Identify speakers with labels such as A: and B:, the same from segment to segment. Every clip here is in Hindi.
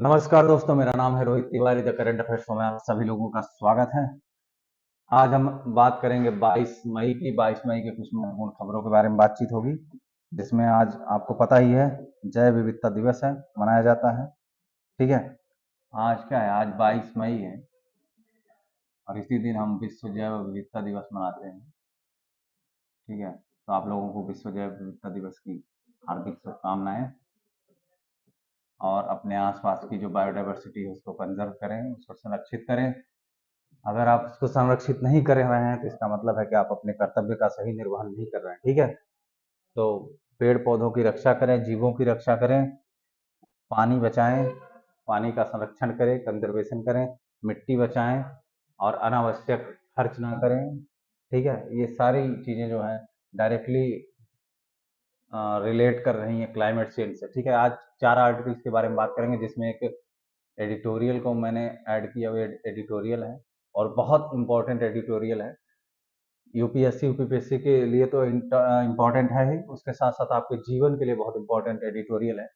A: नमस्कार दोस्तों, मेरा नाम है Rohit Tiwari. The current affairs में आप सभी लोगों का स्वागत है। आज हम बात करेंगे 22 मई की। 22 मई के कुछ महत्वपूर्ण खबरों के बारे में बातचीत होगी, जिसमें आज आपको पता ही है जैव विविधता दिवस है, मनाया जाता है। ठीक है, आज क्या है? आज 22 मई है और इसी दिन हम विश्व जैव विविधता दिवस मनाते हैं। ठीक है, तो आप लोगों को विश्व जैव विविधता दिवस की हार्दिक शुभकामनाएं। और अपने आसपास की जो बायोडाइवर्सिटी है उसको कंजर्व करें, उसको संरक्षित करें। अगर आप उसको संरक्षित नहीं कर रहे हैं तो इसका मतलब है कि आप अपने कर्तव्य का सही निर्वहन नहीं कर रहे हैं। ठीक है, तो पेड़ पौधों की रक्षा करें, जीवों की रक्षा करें, पानी बचाएं, पानी का संरक्षण करें, कंजर्वेशन करें, मिट्टी बचाएं और अनावश्यक खर्च ना करें। ठीक है, ये सारी चीज़ें जो हैं डायरेक्टली रिलेट कर रही हैं क्लाइमेट चेंज से। ठीक है, आज 4 आर्टिकल्स के बारे में बात करेंगे, जिसमें एक एडिटोरियल को मैंने ऐड किया हुआ एडिटोरियल है और बहुत इंपॉर्टेंट एडिटोरियल है। यूपीएससी यूपीपीएससी के लिए तो इम्पॉर्टेंट है ही, उसके साथ साथ आपके जीवन के लिए बहुत इंपॉर्टेंट एडिटोरियल है।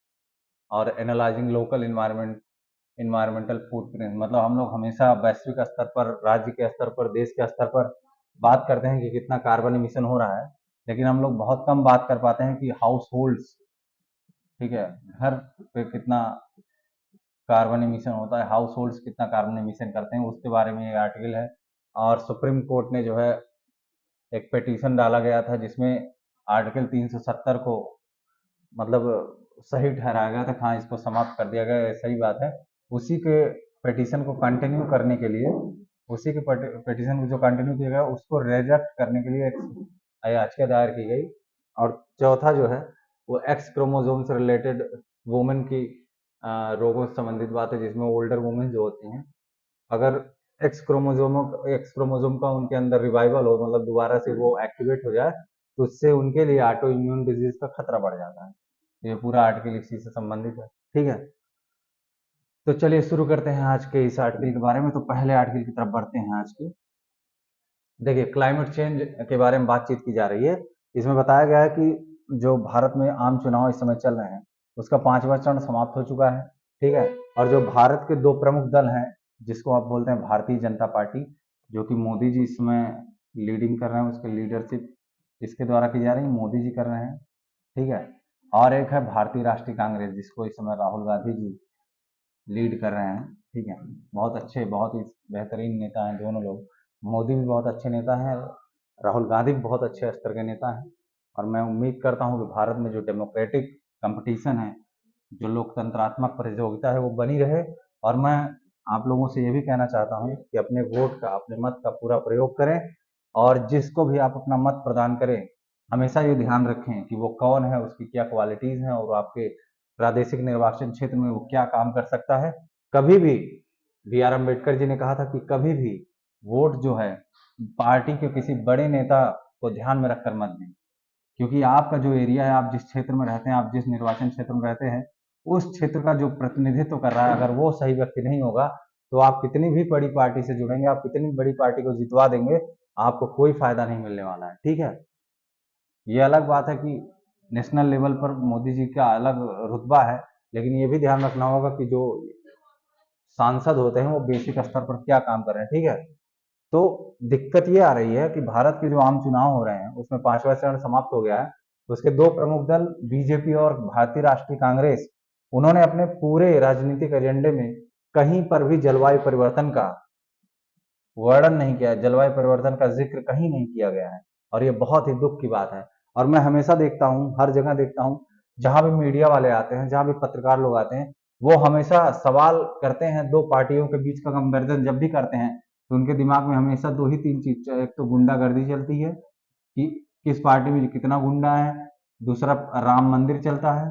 A: और एनालाइजिंग लोकल इन्वायरमेंटल फुटप्रिंट, मतलब हम लोग हमेशा वैश्विक स्तर पर, राज्य के स्तर पर, देश के स्तर पर बात करते हैं कि कितना कार्बन इमिशन हो रहा है, लेकिन हम लोग बहुत कम बात कर पाते हैं कि हाउस होल्ड्स, ठीक है, घर पे कितना कार्बन इमिशन होता है, हाउस होल्ड्स कितना कार्बन इमिशन करते हैं, उसके बारे में ये आर्टिकल है। और सुप्रीम कोर्ट ने जो है एक पिटीशन डाला गया था, जिसमें आर्टिकल 370 को मतलब सही ठहराया गया था। हाँ, इसको समाप्त कर दिया गया, सही बात है। उसी के पिटीशन को कंटिन्यू करने के लिए, उसी के पिटीशन को जो कंटिन्यू किया गया उसको रिजेक्ट करने के लिए एक याचिका दायर की गई। और चौथा जो है वो एक्स क्रोमोसोम से रिलेटेड वुमेन की रोगों से संबंधित बात है, जिसमें ओल्डर वुमेन जो होती हैं, अगर एक्स क्रोमोसोम का उनके अंदर रिवाइवल हो, मतलब दोबारा से वो एक्टिवेट हो जाए, तो उससे उनके लिए ऑटो इम्यून डिजीज का खतरा बढ़ जाता है। ये पूरा आर्टिकल इसी से संबंधित है। ठीक है, तो चलिए शुरू करते हैं आज के इस आर्टिकल के बारे में। तो पहले आर्टिकल की तरफ बढ़ते हैं आज की। देखिए, क्लाइमेट चेंज के बारे में बातचीत की जा रही है। इसमें बताया गया है कि जो भारत में आम चुनाव इस समय चल रहे हैं, उसका 5वां चरण समाप्त हो चुका है। ठीक है, और जो भारत के दो प्रमुख दल हैं, जिसको आप बोलते हैं भारतीय जनता पार्टी, जो कि मोदी जी इस समय लीडिंग कर रहे हैं, उसके लीडरशिप इसके द्वारा की जा रही है, मोदी जी कर रहे हैं। ठीक है, और एक है भारतीय राष्ट्रीय कांग्रेस, जिसको इस समय राहुल गांधी जी लीड कर रहे हैं। ठीक है, बहुत अच्छे, बहुत ही बेहतरीन नेता हैं दोनों लोग। मोदी भी बहुत अच्छे नेता हैं, राहुल गांधी भी बहुत अच्छे स्तर के नेता हैं। और मैं उम्मीद करता हूं कि भारत में जो डेमोक्रेटिक कंपटीशन है, जो लोकतंत्रात्मक प्रतियोगिता है, वो बनी रहे। और मैं आप लोगों से ये भी कहना चाहता हूं कि अपने वोट का, अपने मत का पूरा प्रयोग करें। और जिसको भी आप अपना मत प्रदान करें, हमेशा ये ध्यान रखें कि वो कौन है, उसकी क्या क्वालिटीज हैं और आपके प्रादेशिक निर्वाचन क्षेत्र में वो क्या काम कर सकता है। कभी भी बी आर अम्बेडकर जी ने कहा था कि कभी भी वोट जो है पार्टी के किसी बड़े नेता को ध्यान में रखकर मत दें, क्योंकि आपका जो एरिया है, आप जिस क्षेत्र में रहते हैं, आप जिस निर्वाचन क्षेत्र में रहते हैं, उस क्षेत्र का जो प्रतिनिधित्व कर रहा है, अगर वो सही व्यक्ति नहीं होगा, तो आप कितनी भी बड़ी पार्टी से जुड़ेंगे, आप कितनी बड़ी पार्टी को जितवा देंगे, आपको कोई फायदा नहीं मिलने वाला है। ठीक है, ये अलग बात है कि नेशनल लेवल पर मोदी जी का अलग रुतबा है, लेकिन ये भी ध्यान रखना होगा कि जो सांसद होते हैं वो बेसिक स्तर पर क्या काम कर रहे हैं। ठीक है, तो दिक्कत ये आ रही है कि भारत के जो आम चुनाव हो रहे हैं उसमें 5वां चरण समाप्त हो गया है। उसके दो प्रमुख दल बीजेपी और भारतीय राष्ट्रीय कांग्रेस, उन्होंने अपने पूरे राजनीतिक एजेंडे में कहीं पर भी जलवायु परिवर्तन का वर्णन नहीं किया है, जलवायु परिवर्तन का जिक्र कहीं नहीं किया गया है। और ये बहुत ही दुख की बात है। और मैं हमेशा देखता हूँ, हर जगह देखता हूँ, जहां भी मीडिया वाले आते हैं, जहां भी पत्रकार लोग आते हैं, वो हमेशा सवाल करते हैं, दो पार्टियों के बीच का कंपैरिजन जब भी करते हैं, तो उनके दिमाग में हमेशा दो ही तीन चीज, एक तो गुंडागर्दी चलती है कि किस पार्टी में कितना गुंडा है, दूसरा राम मंदिर चलता है।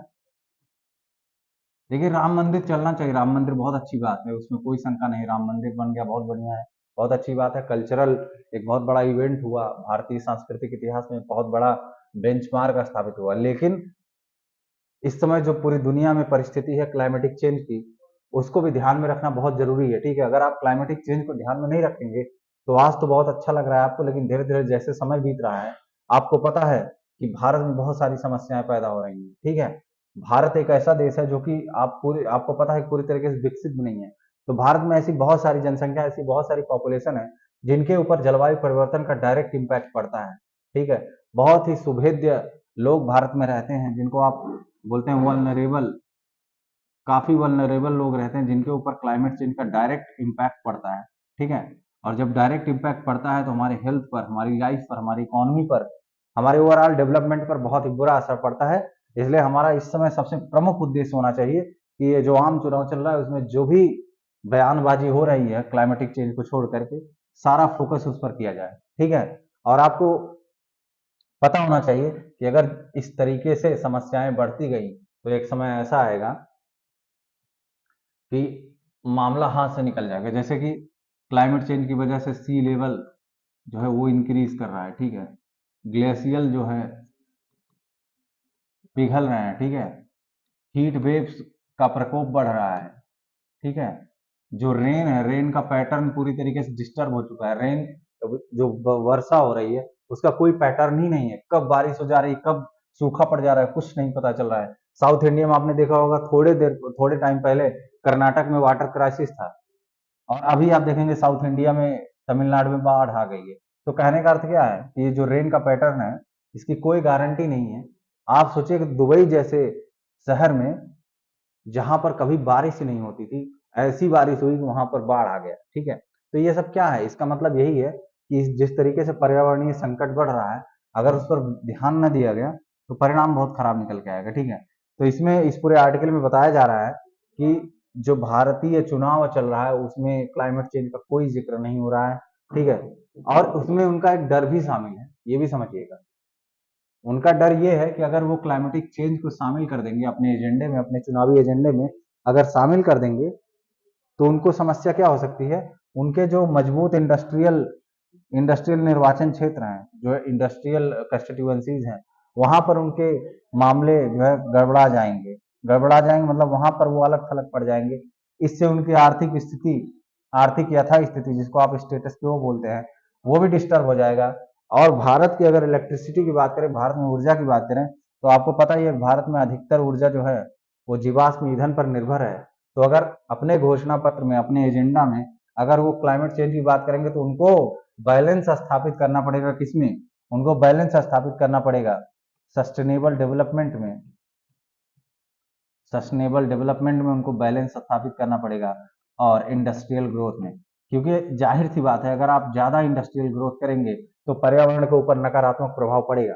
A: देखिए, राम मंदिर चलना चाहिए, राम मंदिर बहुत अच्छी बात है, उसमें कोई शंका नहीं। राम मंदिर बन गया, बहुत बढ़िया है, बहुत अच्छी बात है। कल्चरल एक बहुत बड़ा इवेंट हुआ, भारतीय सांस्कृतिक इतिहास में बहुत बड़ा बेंचमार्क स्थापित हुआ। लेकिन इस समय जो पूरी दुनिया में परिस्थिति है क्लाइमेटिक चेंज की, उसको भी ध्यान में रखना बहुत जरूरी है। ठीक है, अगर आप क्लाइमेटिक चेंज को ध्यान में नहीं रखेंगे, तो आज तो बहुत अच्छा लग रहा है आपको, लेकिन धीरे धीरे जैसे समय बीत रहा है, आपको पता है कि भारत में बहुत सारी समस्याएं पैदा हो रही हैं। ठीक है, भारत एक ऐसा देश है जो कि आपको पता है पूरी तरीके से विकसित भी नहीं है। तो भारत में ऐसी बहुत सारी जनसंख्या, ऐसी बहुत सारी पॉपुलेशन है जिनके ऊपर जलवायु परिवर्तन का डायरेक्ट इम्पैक्ट पड़ता है। ठीक है, बहुत ही सुभेद्य लोग भारत में रहते हैं जिनको आप बोलते हैं वल्नरेबल, काफी वल्नरेबल लोग रहते हैं जिनके ऊपर क्लाइमेट चेंज का डायरेक्ट इम्पैक्ट पड़ता है। ठीक है, और जब डायरेक्ट इम्पैक्ट पड़ता है तो हमारे हेल्थ पर, हमारी लाइफ पर, हमारी इकोनॉमी पर, हमारे ओवरऑल डेवलपमेंट पर बहुत ही बुरा असर पड़ता है। इसलिए हमारा इस समय सबसे प्रमुख उद्देश्य होना चाहिए कि ये जो आम चुनाव चल रहा है उसमें जो भी बयानबाजी हो रही है क्लाइमेटिक चेंज को छोड़ करके, सारा फोकस उस पर किया जाए। ठीक है, और आपको पता होना चाहिए कि अगर इस तरीके से समस्याएं बढ़ती गई तो एक समय ऐसा आएगा कि मामला हाथ से निकल जाएगा। जैसे कि क्लाइमेट चेंज की वजह से सी लेवल जो है वो इंक्रीज कर रहा है। ठीक है, ग्लेशियल जो है पिघल रहे हैं। ठीक है, हीट वेव्स का प्रकोप बढ़ रहा है। ठीक है, जो रेन है, रेन का पैटर्न पूरी तरीके से डिस्टर्ब हो चुका है। रेन जो वर्षा हो रही है उसका कोई पैटर्न ही नहीं है, कब बारिश हो जा रही, कब सूखा पड़ जा रहा है, कुछ नहीं पता चल रहा है। साउथ इंडिया में आपने देखा होगा थोड़े टाइम पहले कर्नाटक में वाटर क्राइसिस था, और अभी आप देखेंगे साउथ इंडिया में, तमिलनाडु में बाढ़ आ गई है। तो कहने का अर्थ क्या है कि ये जो रेन का पैटर्न है इसकी कोई गारंटी नहीं है। आप सोचिए कि दुबई जैसे शहर में, जहां पर कभी बारिश ही नहीं होती थी, ऐसी बारिश हुई कि वहां पर बाढ़ आ गया। ठीक है, तो ये सब क्या है, इसका मतलब यही है कि जिस तरीके से पर्यावरणीय संकट बढ़ रहा है, अगर उस पर ध्यान न दिया गया तो परिणाम बहुत खराब निकल के आएगा। ठीक है, तो इसमें इस पूरे आर्टिकल में बताया जा रहा है कि जो भारतीय चुनाव चल रहा है उसमें क्लाइमेट चेंज का कोई जिक्र नहीं हो रहा है। ठीक है, और उसमें उनका एक डर भी शामिल है, ये भी समझिएगा। उनका डर ये है कि अगर वो क्लाइमेटिक चेंज को शामिल कर देंगे अपने एजेंडे में, अपने चुनावी एजेंडे में अगर शामिल कर देंगे, तो उनको समस्या क्या हो सकती है, उनके जो मजबूत इंडस्ट्रियल इंडस्ट्रियल निर्वाचन क्षेत्र हैं, जो इंडस्ट्रियल कंस्टिट्यूएंसीज हैं, वहां पर उनके मामले जो है गड़बड़ा जाएंगे, मतलब वहां पर वो अलग थलग पड़ जाएंगे। इससे उनकी आर्थिक स्थिति, आर्थिक यथा स्थिति जिसको आप स्टेटस क्वो बोलते हैं, वो भी डिस्टर्ब हो जाएगा। और भारत की अगर इलेक्ट्रिसिटी की बात करें, भारत में ऊर्जा की बात करें, तो आपको पता ही है भारत में अधिकतर ऊर्जा जो है वो जीवाश्म ईंधन पर निर्भर है। तो अगर अपने घोषणा पत्र में, अपने एजेंडा में अगर वो क्लाइमेट चेंज की बात करेंगे तो उनको बैलेंस स्थापित करना पड़ेगा। किसमें? उनको बैलेंस स्थापित करना पड़ेगा सस्टेनेबल डेवलपमेंट में। सस्टेनेबल डेवलपमेंट में उनको बैलेंस स्थापित करना पड़ेगा, और इंडस्ट्रियल ग्रोथ में, क्योंकि जाहिर सी बात है अगर आप ज्यादा इंडस्ट्रियल ग्रोथ करेंगे तो पर्यावरण के ऊपर नकारात्मक प्रभाव पड़ेगा।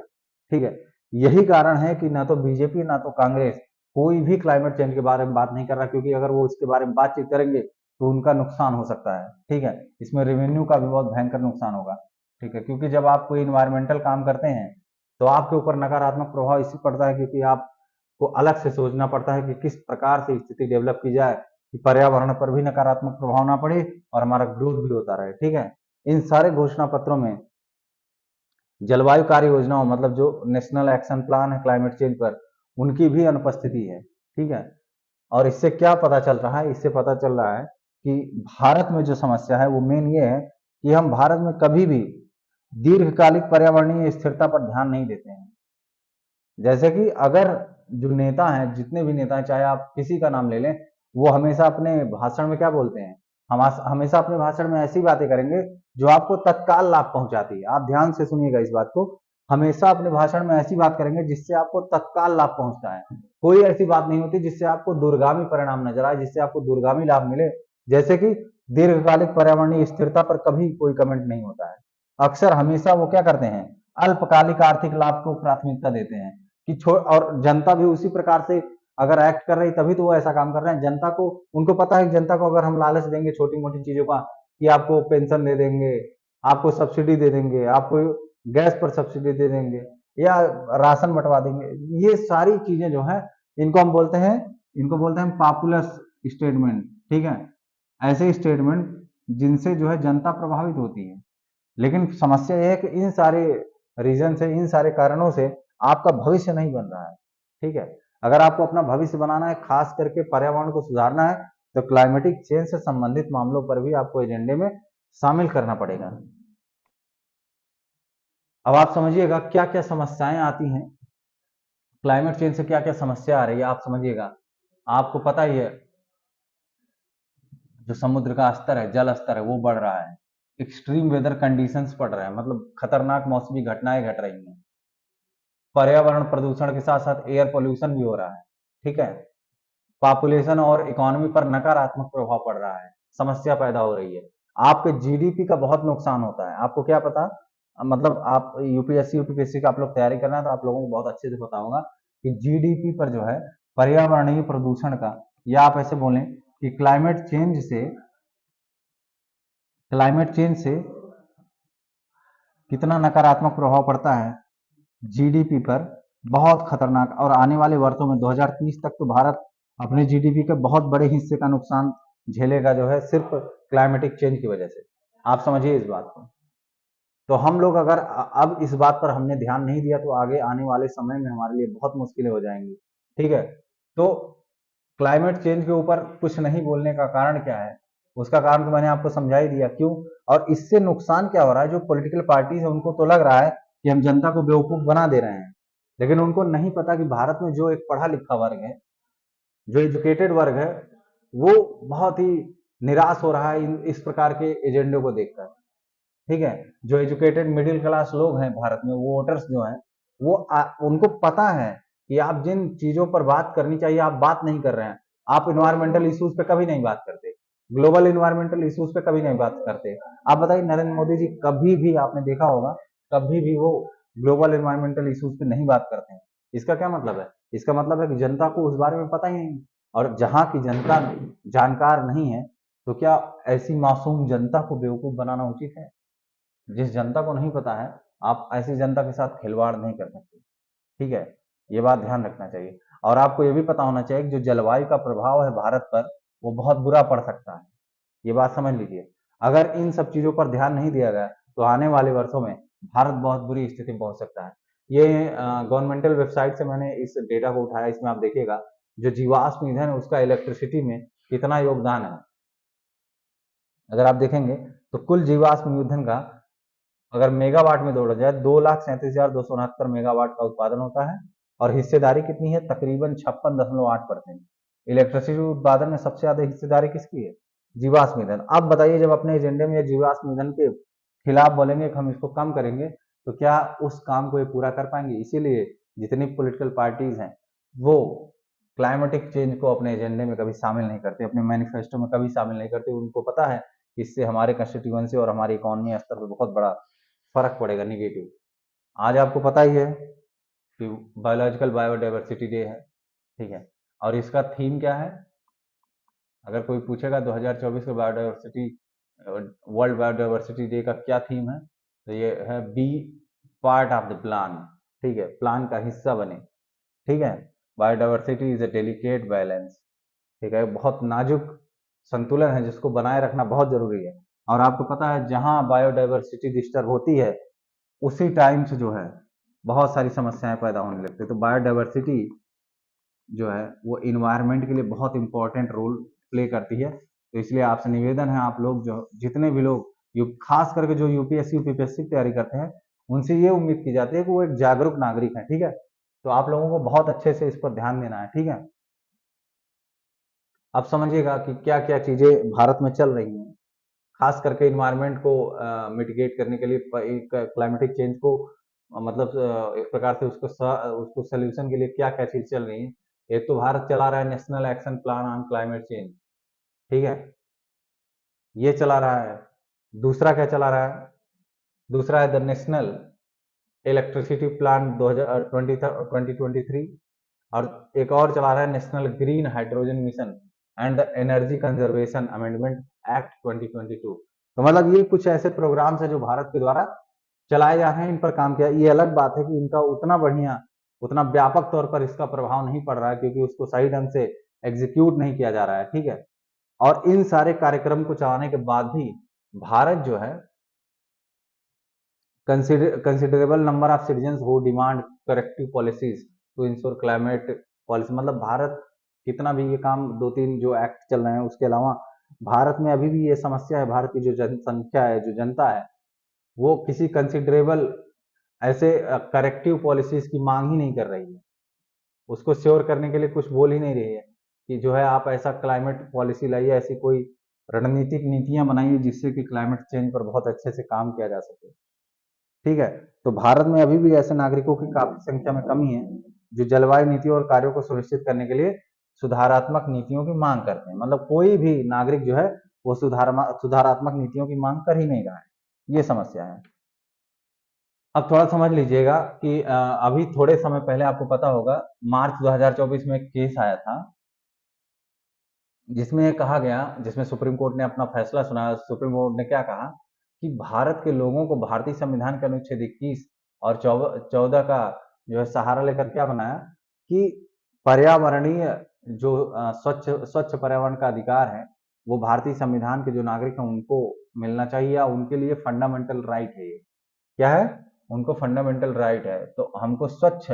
A: ठीक है, यही कारण है कि ना तो बीजेपी ना तो कांग्रेस कोई भी क्लाइमेट चेंज के बारे में बात नहीं कर रहा, क्योंकि अगर वो इसके बारे में बातचीत करेंगे तो उनका नुकसान हो सकता है। ठीक है, इसमें रेवेन्यू का भी बहुत भयंकर नुकसान होगा। ठीक है, क्योंकि जब आप कोई इन्वायरमेंटल काम करते हैं तो आपके ऊपर नकारात्मक प्रभाव इससे पड़ता है क्योंकि आप को अलग से सोचना पड़ता है कि किस प्रकार से स्थिति डेवलप की जाए कि पर्यावरण पर भी नकारात्मक प्रभाव ना पड़े और हमारा ग्रोथ भी होता रहे। ठीक है, इन सारे घोषणा पत्रों में जलवायु कार्य योजनाओं, मतलब जो नेशनल एक्शन प्लान है क्लाइमेट चेंज पर, उनकी भी अनुपस्थिति है। ठीक है, और इससे क्या पता चल रहा है, इससे पता चल रहा है कि भारत में जो समस्या है वो मेन ये है कि हम भारत में कभी भी दीर्घकालिक पर्यावरणीय स्थिरता पर ध्यान नहीं देते हैं। जैसे कि अगर जो नेता हैं, जितने भी नेता हैं, चाहे आप किसी का नाम ले लें, वो हमेशा अपने भाषण में क्या बोलते हैं, हम हमेशा अपने भाषण में ऐसी बातें करेंगे जो आपको तत्काल लाभ पहुंचाती है। आप ध्यान से सुनिएगा इस बात को, हमेशा अपने भाषण में ऐसी बात करेंगे जिससे आपको तत्काल लाभ पहुंचता है। कोई ऐसी बात नहीं होती जिससे आपको दूरगामी परिणाम नजर आए, जिससे आपको दूरगामी लाभ मिले। जैसे कि दीर्घकालिक पर्यावरणीय स्थिरता पर कभी कोई कमेंट नहीं होता है। अक्सर हमेशा वो क्या करते हैं, अल्पकालिक आर्थिक लाभ को प्राथमिकता देते हैं कि और जनता भी उसी प्रकार से अगर एक्ट कर रही तभी तो वो ऐसा काम कर रहे हैं। जनता को, उनको पता है कि जनता को अगर हम लालच देंगे छोटी मोटी चीजों का, कि आपको पेंशन दे देंगे, आपको सब्सिडी दे देंगे, आपको गैस पर सब्सिडी दे देंगे, या राशन बंटवा देंगे, ये सारी चीजें जो है इनको बोलते हैं पॉपुलर स्टेटमेंट। ठीक है, ऐसे स्टेटमेंट जिनसे जो है जनता प्रभावित होती है। लेकिन समस्या यह है कि इन सारे रीजन से, इन सारे कारणों से आपका भविष्य नहीं बन रहा है। ठीक है, अगर आपको अपना भविष्य बनाना है, खास करके पर्यावरण को सुधारना है, तो क्लाइमेटिक चेंज से संबंधित मामलों पर भी आपको एजेंडे में शामिल करना पड़ेगा। अब आप समझिएगा क्या क्या समस्याएं आती हैं क्लाइमेट चेंज से क्या क्या समस्या आ रही है आप समझिएगा। आपको पता ही है, जो समुद्र का स्तर है, जल स्तर है, वो बढ़ रहा है। एक्सट्रीम वेदर कंडीशंस पड़ रहे हैं, मतलब खतरनाक मौसमी घटनाएं घट रही हैं। पर्यावरण प्रदूषण के साथ साथ एयर पोल्यूशन भी हो रहा है। ठीक है। पॉपुलेशन और इकोनॉमी पर नकारात्मक प्रभाव पड़ रहा है, समस्या पैदा हो रही है। आपके जीडीपी का बहुत नुकसान होता है। आपको क्या पता, मतलब आप यूपीएससी यूपीपीएससी का आप लोग तैयारी करना है तो आप लोगों को बहुत अच्छे से पता होगा कि जीडीपी पर जो है पर्यावरणीय प्रदूषण का, या आप ऐसे बोलें कि क्लाइमेट चेंज से कितना नकारात्मक प्रभाव पड़ता है जीडीपी पर, बहुत खतरनाक। और आने वाले वर्षों में 2030 तक तो भारत अपने जीडीपी के बहुत बड़े हिस्से का नुकसान झेलेगा, जो है सिर्फ क्लाइमेटिक चेंज की वजह से। आप समझिए इस बात को। तो हम लोग अगर अब इस बात पर हमने ध्यान नहीं दिया तो आगे आने वाले समय में हमारे लिए बहुत मुश्किलें हो जाएंगी। ठीक है। तो क्लाइमेट चेंज के ऊपर कुछ नहीं बोलने का कारण क्या है, उसका कारण तो मैंने आपको समझा ही दिया क्यों। और इससे नुकसान क्या हो रहा है, जो पॉलिटिकल पार्टीज है उनको तो लग रहा है कि हम जनता को बेवकूफ बना दे रहे हैं, लेकिन उनको नहीं पता कि भारत में जो एक पढ़ा लिखा वर्ग है, जो एजुकेटेड वर्ग है, वो बहुत ही निराश हो रहा है इस प्रकार के एजेंडे को देखकर। ठीक है। जो एजुकेटेड मिडिल क्लास लोग हैं भारत में, वो वोटर्स जो हैं, उनको पता है कि आप जिन चीजों पर बात करनी चाहिए आप बात नहीं कर रहे हैं। आप इन्वायरमेंटल इश्यूज पे कभी नहीं बात करते, ग्लोबल इन्वायरमेंटल इश्यूज पे कभी नहीं बात करते। आप बताइए, नरेंद्र मोदी जी कभी भी आपने देखा होगा, कभी भी वो ग्लोबल इन्वायरमेंटल इश्यूज पे नहीं बात करते हैं। इसका क्या मतलब है? इसका मतलब है कि जनता को उस बारे में पता ही नहीं। और जहां की जनता जानकार नहीं है, तो क्या ऐसी मासूम जनता को बेवकूफ बनाना उचित है? जिस जनता को नहीं पता है, आप ऐसी जनता के साथ खिलवाड़ नहीं कर सकते। ठीक है। ये बात ध्यान रखना चाहिए। और आपको ये भी पता होना चाहिए कि जो जलवायु का प्रभाव है भारत पर, वो बहुत बुरा पड़ सकता है। ये बात समझ लीजिए। अगर इन सब चीजों पर ध्यान नहीं दिया गया तो आने वाले वर्षों में भारत बहुत बुरी स्थिति में पहुंच सकता है। ये गवर्नमेंटल वेबसाइट से मैंने इस डेटा को उठाया। इसमें आप देखिएगा, जो जीवाश्म ईंधन है उसका इलेक्ट्रिसिटी में कितना योगदान है। अगर आप देखेंगे तो कुल जीवाश्म ईंधन का अगर मेगावाट में दौड़ा जाए, 2,37,269 मेगावाट का उत्पादन होता है। और हिस्सेदारी कितनी है? तकरीबन 56.8%। इलेक्ट्रिसिटी उत्पादन में सबसे ज्यादा हिस्सेदारी किसकी है? जीवाश्म ईंधन। अब बताइए, जब अपने एजेंडे में जीवाश्म ईंधन के खिलाफ बोलेंगे कि हम इसको कम करेंगे, तो क्या उस काम को ये पूरा कर पाएंगे? इसीलिए जितनी पॉलिटिकल पार्टीज हैं, वो क्लाइमेटिक चेंज को अपने एजेंडे में कभी शामिल नहीं करते, अपने मैनिफेस्टो में कभी शामिल नहीं करते। उनको पता है कि इससे हमारे कंस्टिट्यूएंसी और हमारी इकोनॉमी स्तर पर बहुत बड़ा फर्क पड़ेगा, निगेटिव। आज आपको पता ही है कि बायोलॉजिकल बायोडाइवर्सिटी डे है। ठीक है। और इसका थीम क्या है? अगर कोई पूछेगा 2024 के बायोडाइवर्सिटी वर्ल्ड बायोडाइवर्सिटी डे का क्या थीम है, तो ये है B part of the plan. ठीक है, प्लान का हिस्सा बने। ठीक है। Biodiversity is a delicate balance. ठीक है, बहुत नाजुक संतुलन है जिसको बनाए रखना बहुत जरूरी है। और आपको पता है, जहां बायोडाइवर्सिटी डिस्टर्ब होती है उसी टाइम से जो है बहुत सारी समस्याएं पैदा होने लगती है। तो बायोडाइवर्सिटी जो है वो इन्वायरमेंट के लिए बहुत इंपॉर्टेंट रोल प्ले करती है। तो इसलिए आपसे निवेदन है, आप लोग जो जितने भी लोग खास करके जो यूपीएससी यूपीपीएससी की तैयारी करते हैं, उनसे ये उम्मीद की जाती है कि वो एक जागरूक नागरिक है। ठीक है। तो आप लोगों को बहुत अच्छे से इस पर ध्यान देना है। ठीक है। अब समझिएगा कि क्या क्या चीजें भारत में चल रही हैं, खास करके इन्वायरमेंट को मिटिगेट करने के लिए, क्लाइमेटिक चेंज को मतलब एक प्रकार से उसको सोल्यूशन के लिए क्या क्या चीज चल रही है। एक तो भारत चला रहा है national action plan on climate change. ठीक है, ये चला रहा है। दूसरा क्या चला रहा है? दूसरा है द नेशनल इलेक्ट्रिसिटी प्लान 2023। और एक और चला रहा है national green hydrogen mission and the energy conservation amendment act 2022। तो मतलब ये कुछ ऐसे प्रोग्राम्स है जो भारत के द्वारा चलाए जा रहे हैं, इन पर काम किया। ये अलग बात है कि इनका उतना बढ़िया, उतना व्यापक तौर पर इसका प्रभाव नहीं पड़ रहा है, क्योंकि उसको सही ढंग से एग्जीक्यूट नहीं किया जा रहा है। ठीक है। और इन सारे कार्यक्रम को चलाने के बाद भी भारत जो है, considerable number of citizen who demand corrective policies to ensure climate policy. मतलब भारत कितना भी ये काम, दो तीन जो एक्ट चल रहे हैं उसके अलावा, भारत में अभी भी ये समस्या है। भारत की जो जनसंख्या है, जो जनता है, वो किसी कंसिडरेबल ऐसे करेक्टिव पॉलिसीज की मांग ही नहीं कर रही है। उसको श्योर करने के लिए कुछ बोल ही नहीं रही है कि जो है आप ऐसा क्लाइमेट पॉलिसी लाइए, ऐसी कोई रणनीतिक नीतियां बनाइए जिससे कि क्लाइमेट चेंज पर बहुत अच्छे से काम किया जा सके। ठीक है, तो भारत में अभी भी ऐसे नागरिकों की काफी संख्या में कमी है जो जलवायु नीतियों और कार्यों को सुनिश्चित करने के लिए सुधारात्मक नीतियों की मांग करते हैं। मतलब कोई भी नागरिक जो है वो सुधारात्मक नीतियों की मांग कर ही नहीं रहा है, ये समस्या है। अब थोड़ा समझ लीजिएगा कि अभी थोड़े समय पहले आपको पता होगा मार्च 2024 में एक केस आया था जिसमें कहा गया, जिसमें सुप्रीम कोर्ट ने अपना फैसला सुनाया। सुप्रीम कोर्ट ने क्या कहा कि भारत के लोगों को भारतीय संविधान के अनुच्छेद 21 और 14 का जो है सहारा लेकर क्या बनाया कि पर्यावरणीय जो स्वच्छ स्वच्छ पर्यावरण का अधिकार है वो भारतीय संविधान के जो नागरिक हैं उनको मिलना चाहिए, या उनके लिए फंडामेंटल राइट है। ये क्या है? उनको फंडामेंटल राइट है। तो हमको स्वच्छ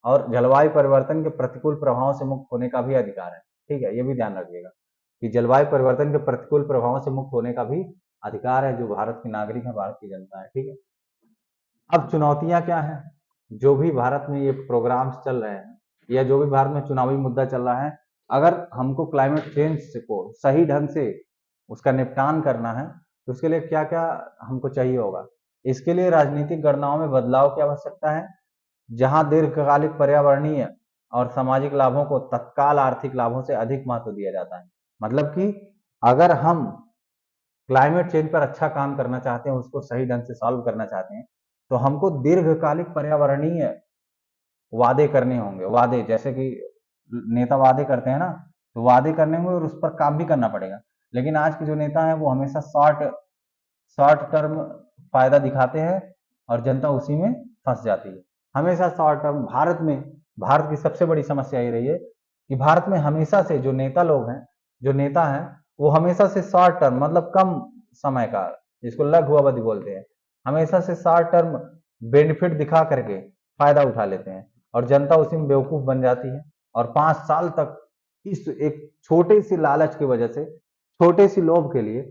A: और जलवायु परिवर्तन के प्रतिकूल प्रभावों से मुक्त होने का भी अधिकार है। ठीक है, ये भी ध्यान रखिएगा कि जलवायु परिवर्तन के प्रतिकूल प्रभावों से मुक्त होने का भी अधिकार है जो भारत के नागरिक है, भारत की जनता है। ठीक है, अब चुनौतियां क्या है? जो भी भारत में ये प्रोग्राम्स चल रहे हैं या जो भी भारत में चुनावी मुद्दा चल रहा है, अगर हमको क्लाइमेट चेंज को सही ढंग से उसका निपटान करना है तो उसके लिए क्या क्या हमको चाहिए होगा? इसके लिए राजनीतिक गणनाओं में बदलाव की आवश्यकता है, जहां दीर्घकालिक पर्यावरणीय और सामाजिक लाभों को तत्काल आर्थिक लाभों से अधिक महत्व दिया जाता है। मतलब कि अगर हम क्लाइमेट चेंज पर अच्छा काम करना चाहते हैं, उसको सही ढंग से सॉल्व करना चाहते हैं, तो हमको दीर्घकालिक पर्यावरणीय वादे करने होंगे। वादे जैसे कि नेता वादे करते हैं ना, तो वादे करने होंगे और उस पर काम भी करना पड़ेगा। लेकिन आज के जो नेता हैं वो हमेशा शॉर्ट शॉर्ट टर्म फायदा दिखाते हैं और जनता उसी में फंस जाती है। हमेशा शॉर्ट टर्म भारत की सबसे बड़ी समस्या ये रही है कि भारत में हमेशा से जो नेता लोग हैं, जो नेता हैं, वो हमेशा से शॉर्ट टर्म मतलब कम समय का, जिसको लघु अवधि बोलते हैं, हमेशा से शॉर्ट टर्म बेनिफिट दिखा करके फायदा उठा लेते हैं और जनता उसी में बेवकूफ बन जाती है। और 5 साल तक इस एक छोटे सी लालच की वजह से, छोटे सी लोभ के लिए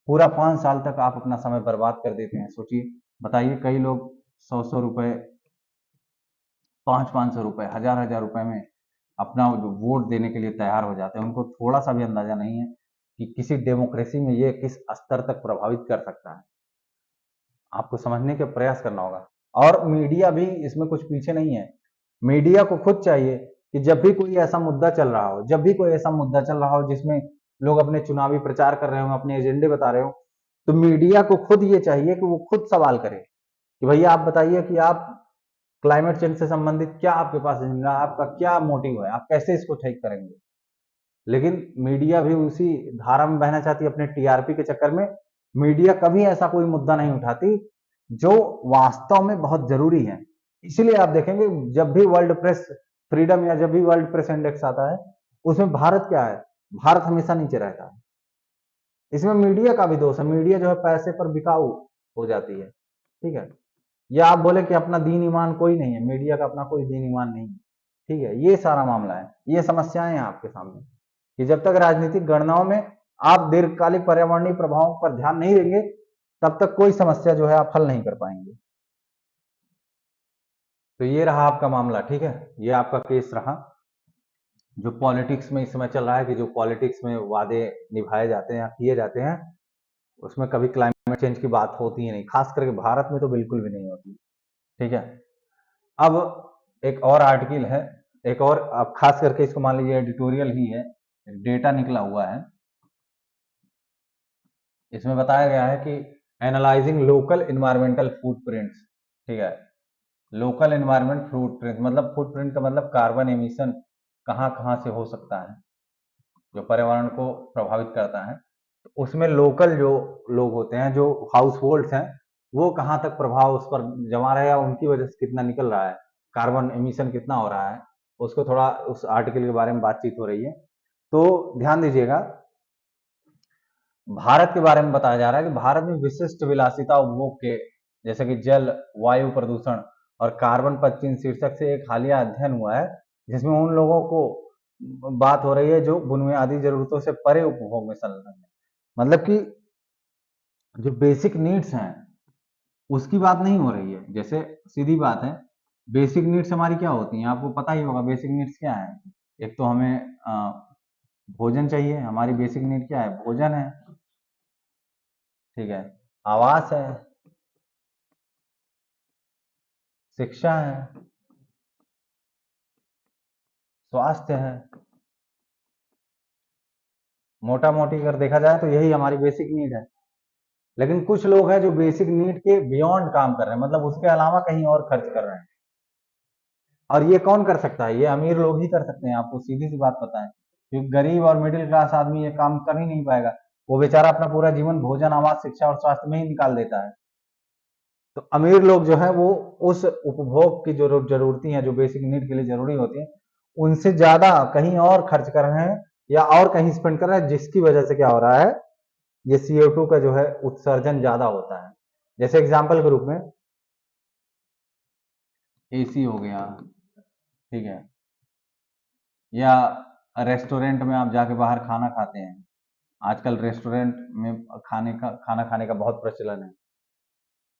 A: पूरा 5 साल तक आप अपना समय बर्बाद कर देते हैं। सोचिए, बताइए, कई लोग 100-100 रुपए, 500-500 रुपए, 1000-1000 रुपए में अपना जो वोट देने के लिए तैयार हो जाते हैं। उनको थोड़ा सा भी अंदाजा नहीं है कि किसी डेमोक्रेसी में ये किस स्तर तक प्रभावित कर सकता है। आपको समझने का प्रयास करना होगा। और मीडिया भी इसमें कुछ पीछे नहीं है। मीडिया को खुद चाहिए कि जब भी कोई ऐसा मुद्दा चल रहा हो, जब भी कोई ऐसा मुद्दा चल रहा हो जिसमें लोग अपने चुनावी प्रचार कर रहे हो, अपने एजेंडे बता रहे हो, तो मीडिया को खुद ये चाहिए कि वो खुद सवाल करे कि भैया आप बताइए कि आप क्लाइमेट चेंज से संबंधित क्या आपके पास एजेंडा, आपका क्या मोटिव है, आप कैसे इसको ठीक करेंगे। लेकिन मीडिया भी उसी धारा में बहना चाहती है अपने टीआरपी के चक्कर में। मीडिया कभी ऐसा कोई मुद्दा नहीं उठाती जो वास्तव में बहुत जरूरी है। इसीलिए आप देखेंगे जब भी वर्ल्ड प्रेस फ्रीडम या जब भी वर्ल्ड प्रेस इंडेक्स आता है, उसमें भारत क्या है? भारत हमेशा नीचे रहता है। इसमें मीडिया का भी दोष है। मीडिया जो है पैसे पर बिकाऊ हो जाती है। ठीक है, या आप बोले कि अपना दीन ईमान कोई नहीं है, मीडिया का अपना कोई दीन ईमान नहीं है। ठीक है, ये सारा मामला है, ये समस्याएं हैं आपके सामने कि जब तक राजनीतिक गणनाओं में आप दीर्घकालिक पर्यावरणीय प्रभावों पर ध्यान नहीं देंगे, तब तक कोई समस्या जो है आप हल नहीं कर पाएंगे। तो ये रहा आपका मामला। ठीक है, ये आपका केस रहा जो पॉलिटिक्स में इस समय चल रहा है कि जो पॉलिटिक्स में वादे निभाए जाते हैं या किए जाते हैं, उसमें कभी क्लाइमेट चेंज की बात होती ही नहीं, खास करके भारत में तो बिल्कुल भी नहीं होती। ठीक है, अब एक और आर्टिकल है, एक और, अब खास करके इसको मान लीजिए एडिटोरियल ही है, डेटा निकला हुआ है। इसमें बताया गया है कि एनालाइजिंग लोकल इन्वायरमेंटल फुटप्रिंट्स। ठीक है, लोकल इन्वायरमेंट फुटप्रिंट मतलब, फुटप्रिंट का मतलब कार्बन एमिशन कहाँ कहाँ से हो सकता है जो पर्यावरण को प्रभावित करता है। तो उसमें लोकल जो लोग होते हैं, जो हाउस होल्ड्स हैं, वो कहाँ तक प्रभाव उस पर जमा रहा है, उनकी वजह से कितना निकल रहा है, कार्बन एमिशन कितना हो रहा है, उसको थोड़ा उस आर्टिकल के बारे में बातचीत हो रही है। तो ध्यान दीजिएगा, भारत के बारे में बताया जा रहा है कि भारत में विशिष्ट विलासिता उपभोग के, जैसे कि जल, वायु प्रदूषण और कार्बन पदचिह्न शीर्षक से एक हालिया अध्ययन हुआ है जिसमें उन लोगों को बात हो रही है जो बुनियादी जरूरतों से परे उपभोग में संलग्न है। मतलब कि जो बेसिक नीड्स हैं उसकी बात नहीं हो रही है। जैसे सीधी बात है, बेसिक नीड्स हमारी क्या होती हैं, आपको पता ही होगा बेसिक नीड्स क्या है। एक तो हमें भोजन चाहिए, हमारी बेसिक नीड क्या है, भोजन है, ठीक है, आवास है, शिक्षा है, स्वास्थ्य है। मोटा मोटी अगर देखा जाए तो यही हमारी बेसिक नीड है। लेकिन कुछ लोग हैं जो बेसिक नीड के बियॉन्ड काम कर रहे हैं, मतलब उसके अलावा कहीं और खर्च कर रहे हैं। और ये कौन कर सकता है, ये अमीर लोग ही कर सकते हैं, आपको सीधी सी बात पता है, क्योंकि गरीब और मिडिल क्लास आदमी ये काम कर ही नहीं पाएगा। वो बेचारा अपना पूरा जीवन भोजन, आवास, शिक्षा और स्वास्थ्य में ही निकाल देता है। तो अमीर लोग जो है वो उस उपभोग की जो जरूरती हैं, जो बेसिक नीड के लिए जरूरी होती है, उनसे ज्यादा कहीं और खर्च कर रहे हैं या और कहीं स्पेंड कर रहे हैं, जिसकी वजह से क्या हो रहा है, ये CO2 का जो है उत्सर्जन ज्यादा होता है। जैसे एग्जाम्पल के रूप में AC हो गया, ठीक है, या रेस्टोरेंट में आप जाके बाहर खाना खाते हैं। आजकल रेस्टोरेंट में खाना खाने का बहुत प्रचलन है,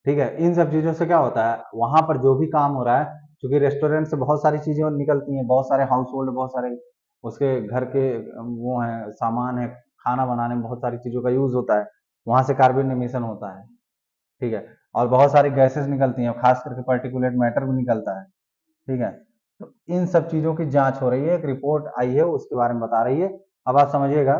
A: ठीक है। इन सब चीजों से क्या होता है, वहां पर जो भी काम हो रहा है, क्योंकि रेस्टोरेंट से बहुत सारी चीजें निकलती हैं, बहुत सारे हाउस होल्ड, बहुत सारे उसके घर के वो हैं, सामान है, खाना बनाने में बहुत सारी चीजों का यूज होता है, वहां से कार्बन एमिशन होता है, ठीक है। और बहुत सारी गैसेस निकलती हैं, खास करके पार्टिकुलेट मैटर भी निकलता है, ठीक है। तो इन सब चीजों की जांच हो रही है, एक रिपोर्ट आई है उसके बारे में बता रही है। अब आप समझिएगा।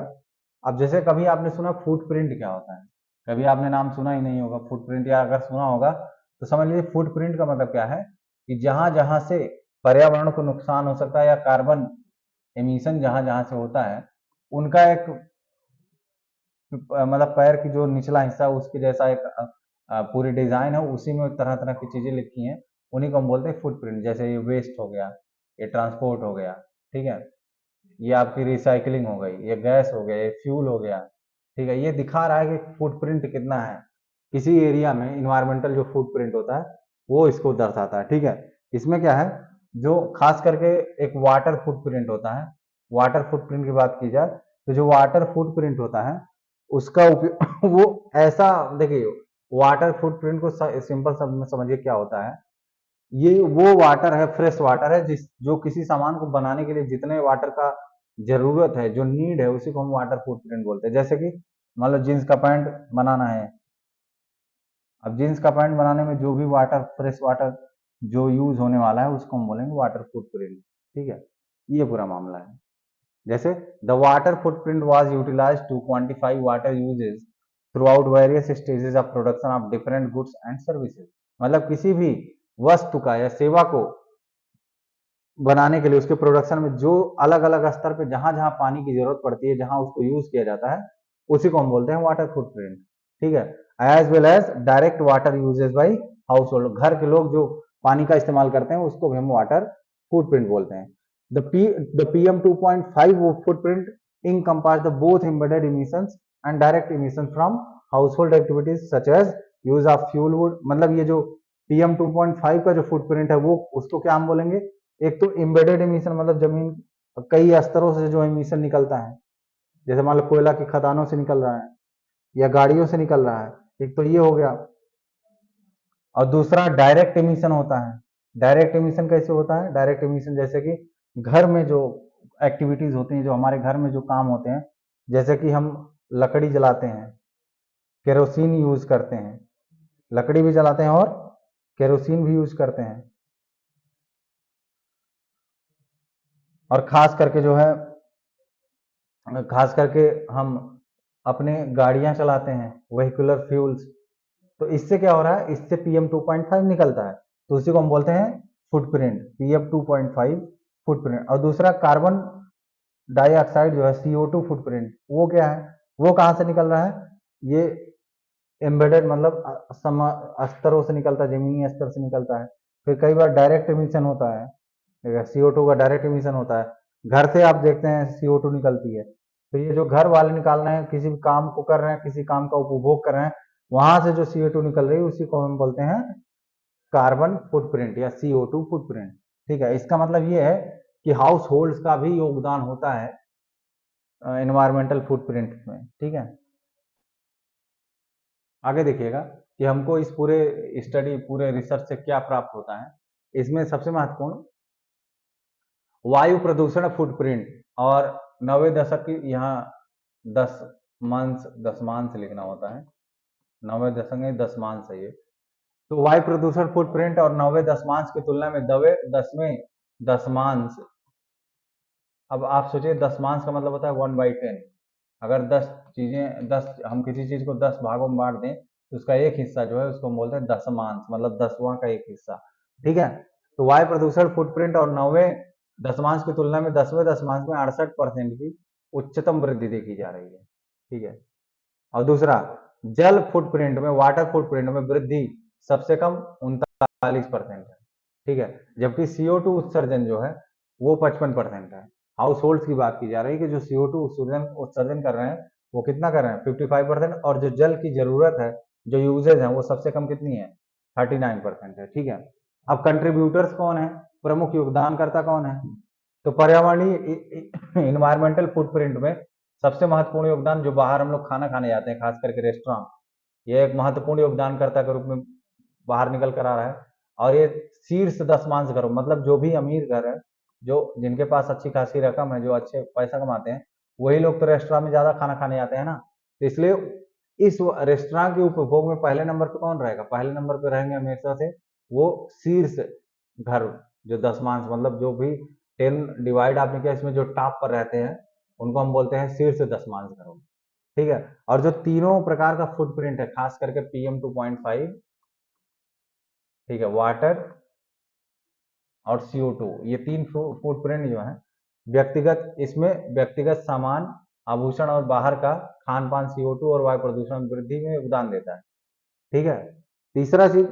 A: अब जैसे कभी आपने सुना फुटप्रिंट क्या होता है, कभी आपने नाम सुना ही नहीं होगा फुटप्रिंट, या अगर सुना होगा तो समझ लीजिए फुटप्रिंट का मतलब क्या है, कि जहां जहां से पर्यावरण को नुकसान हो सकता है या कार्बन एमिशन जहां जहां से होता है, उनका एक मतलब पैर की जो निचला हिस्सा है उसके जैसा एक पूरी डिजाइन है, उसी में तरह तरह की चीजें लिखी हैं, उन्हीं को हम बोलते हैं फुटप्रिंट। जैसे ये वेस्ट हो गया, ये ट्रांसपोर्ट हो गया, ठीक है, ये आपकी रिसाइकलिंग हो गई, ये गैस हो गया, ये फ्यूल हो गया, ठीक है। ये दिखा रहा है कि फुटप्रिंट कितना है किसी एरिया में, इन्वायरमेंटल जो फुटप्रिंट होता है वो इसको दर्शाता है, ठीक है। इसमें क्या है, जो खास करके एक वाटर फुटप्रिंट होता है, वाटर फुटप्रिंट की बात की जाए तो जो वाटर फुटप्रिंट होता है उसका उपयोग वो ऐसा, देखिए, वाटर फुटप्रिंट को सिंपल शब्द में समझिए क्या होता है। ये वो वाटर है, फ्रेश वाटर है, जिस जो किसी सामान को बनाने के लिए जितने वाटर का जरूरत है, जो नीड है, उसी को हम वाटर फुटप्रिंट बोलते हैं। जैसे कि मान लो जीन्स का पैंट बनाना है, अब जीन्स का पैंट बनाने में जो भी वाटर, फ्रेश वाटर जो यूज होने वाला है उसको हम बोलेंगे वाटर फुटप्रिंट, ठीक है। ये पूरा मामला है। जैसे the water footprint was utilized to quantify water uses throughout various stages of production of different goods and services. मतलब किसी भी वस्तु का या सेवा को बनाने के लिए उसके प्रोडक्शन में जो अलग अलग स्तर पे जहां जहां पानी की जरूरत पड़ती है, जहां उसको यूज किया जाता है, उसी को हम बोलते हैं वाटर फुटप्रिंट, ठीक है। As well as direct water uses by household, घर के लोग जो पानी का इस्तेमाल करते हैं उसको भी हम वाटर फुटप्रिंट बोलते हैं। The PM2.5 footprint encompass the both embedded emissions and direct emissions from household activities such as use of fuel wood। मतलब ये जो PM2.5 का जो फुटप्रिंट है वो उसको क्या हम बोलेंगे, एक तो एम्बेडेड एमिशन, मतलब जमीन कई स्तरों से जो एमिशन निकलता है, जैसे मान लो कोयला की खदानों से निकल रहा है या गाड़ियों से निकल रहा है, एक तो ये हो गया। और दूसरा डायरेक्ट एमिशन होता है। डायरेक्ट एमिशन कैसे होता है, डायरेक्ट एमिशन जैसे कि घर में जो एक्टिविटीज होती हैं, जो हमारे घर में जो काम होते हैं, जैसे कि हम लकड़ी जलाते हैं, केरोसिन यूज करते हैं, लकड़ी भी जलाते हैं और केरोसिन भी यूज करते हैं। और खास करके हम अपने गाड़ियां चलाते हैं, वेहिकुलर फ्यूल्स। तो इससे क्या हो रहा है, इससे PM2.5 निकलता है, तो उसी को हम बोलते हैं फुटप्रिंट, PM2.5 फुटप्रिंट। और दूसरा कार्बन डाइऑक्साइड जो है, CO2 फुटप्रिंट, वो क्या है, वो कहां से निकल रहा है, ये एम्बेडेड, मतलब स्तरों से निकलता है, जमीनी स्तर से निकलता है। फिर कई बार डायरेक्ट एमिशन होता है, CO2 का डायरेक्ट एमिशन होता है, घर से आप देखते हैं CO2 निकलती है। तो ये जो घर वाले निकाल रहे हैं, किसी भी काम को कर रहे हैं, किसी काम का उपभोग कर रहे हैं, वहां से जो CO2 निकल रही है उसी को हम बोलते हैं कार्बन फुटप्रिंट या CO2 फुटप्रिंट, ठीक है। इसका मतलब ये है कि हाउस होल्ड्स का भी योगदान होता है एनवायरमेंटल फुटप्रिंट में, ठीक है। आगे देखिएगा कि हमको इस पूरे स्टडी, पूरे रिसर्च से क्या प्राप्त होता है। इसमें सबसे महत्वपूर्ण वायु प्रदूषण फुटप्रिंट, और 90 दशक की यहाँ 10 लिखना होता है, 90 दशक में 10 है ये। तो वायु प्रदूषण फुटप्रिंट और 90 दशमांश की तुलना में 10वें दशमांश, अब आप सोचिए 10 का मतलब होता है 1/10। अगर 10 चीजें 10 हम किसी चीज को 10 भागों में बांट दें तो उसका एक हिस्सा जो है उसको हम बोलते हैं दशमांश, मतलब 10वां का एक हिस्सा। ठीक है, तो वायु प्रदूषण फुटप्रिंट और 90वें दशमांश की तुलना में 10वें दशमांश में 68% की उच्चतम वृद्धि देखी जा रही है। ठीक है, और दूसरा जल फुटप्रिंट में, वाटर फुटप्रिंट में वृद्धि सबसे कम 39% है। ठीक है, जबकि CO2 उत्सर्जन जो है वो 55% है। हाउस होल्ड की बात की जा रही है कि जो CO2 उत्सर्जन कर रहे हैं वो कितना कर रहे हैं, 55%, और जो जल की जरूरत है, जो यूजेज है, वो सबसे कम कितनी है, 39% है। ठीक है, अब कंट्रीब्यूटर्स कौन है, प्रमुख योगदानकर्ता कौन है, तो पर्यावरणीय इन्वायरमेंटल फुटप्रिंट में सबसे महत्वपूर्ण योगदान, जो बाहर हम लोग खाना खाने जाते हैं, खास करके रेस्टोरेंट, ये एक महत्वपूर्ण योगदानकर्ता के रूप में बाहर निकल कर आ रहा है। और ये शीर्ष दशमांश घरों, मतलब जो भी अमीर घर है, जो जिनके पास अच्छी खासी रकम है, जो अच्छे पैसा कमाते हैं, वही लोग तो रेस्टोरेंट में ज्यादा खाना खाने जाते हैं ना। तो इसलिए इस रेस्टोरेंट के उपभोग में पहले नंबर पे कौन रहेगा, पहले नंबर पे रहेंगे हमेशा से वो शीर्ष घर, जो दशमांश, मतलब जो भी 10 डिवाइड आपने किया, इसमें जो टॉप पर रहते हैं उनको हम बोलते हैं शीर्ष दशमांश घरों। ठीक है, और जो तीनों प्रकार का फुटप्रिंट है, खास करके PM2.5, ठीक है, वाटर और CO2, ये तीन फुटप्रिंट जो है व्यक्तिगत, इसमें व्यक्तिगत सामान, आभूषण और बाहर का खान पान CO2 और वायु प्रदूषण वृद्धि में योगदान देता है। ठीक है, तीसरा चीज,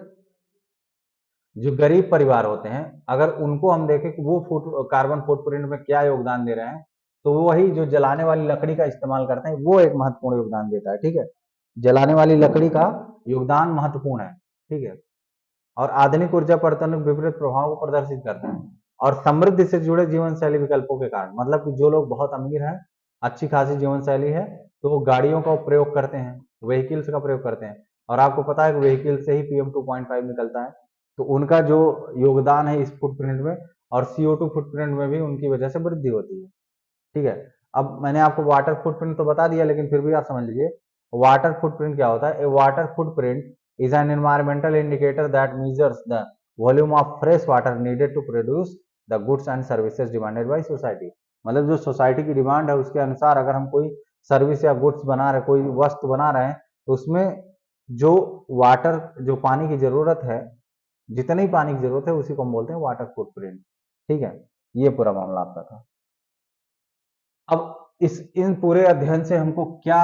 A: जो गरीब परिवार होते हैं, अगर उनको हम देखें कि वो कार्बन फुटप्रिंट में क्या योगदान दे रहे हैं, तो वही जो जलाने वाली लकड़ी का इस्तेमाल करते हैं वो एक महत्वपूर्ण योगदान देता है। ठीक है, जलाने वाली लकड़ी का योगदान महत्वपूर्ण है। ठीक है, और आधुनिक ऊर्जा परिवर्तन विपरीत प्रभाव को प्रदर्शित करता है, और समृद्धि से जुड़े जीवन शैली विकल्पों के कारण, मतलब कि जो लोग बहुत अमीर हैं, अच्छी खासी जीवन शैली है, तो वो गाड़ियों का प्रयोग करते हैं, व्हीकल्स का प्रयोग करते हैं, और आपको पता है कि व्हीकल से ही PM2.5 निकलता है, तो उनका जो योगदान है इस फुटप्रिंट में और CO2 फुटप्रिंट में भी उनकी वजह से वृद्धि होती है। ठीक है, अब मैंने आपको वाटर फुटप्रिंट तो बता दिया, लेकिन फिर भी आप समझ लीजिए वाटर फुटप्रिंट क्या होता है। A water footprint is an environmental indicator that measures the volume of fresh water needed to produce the goods and services demanded by society। मतलब जो सोसाइटी की डिमांड है उसके अनुसार अगर हम कोई सर्विस या गुड्स बना रहे, कोई वस्तु बना रहे हैं, तो उसमें जो वाटर, जो पानी की जरूरत है, जितनी पानी की जरूरत है उसी को हम बोलते हैं वाटर फुटप्रिंट। ठीक है, ये पूरा मामला आपका था। अब इन पूरे अध्ययन से हमको क्या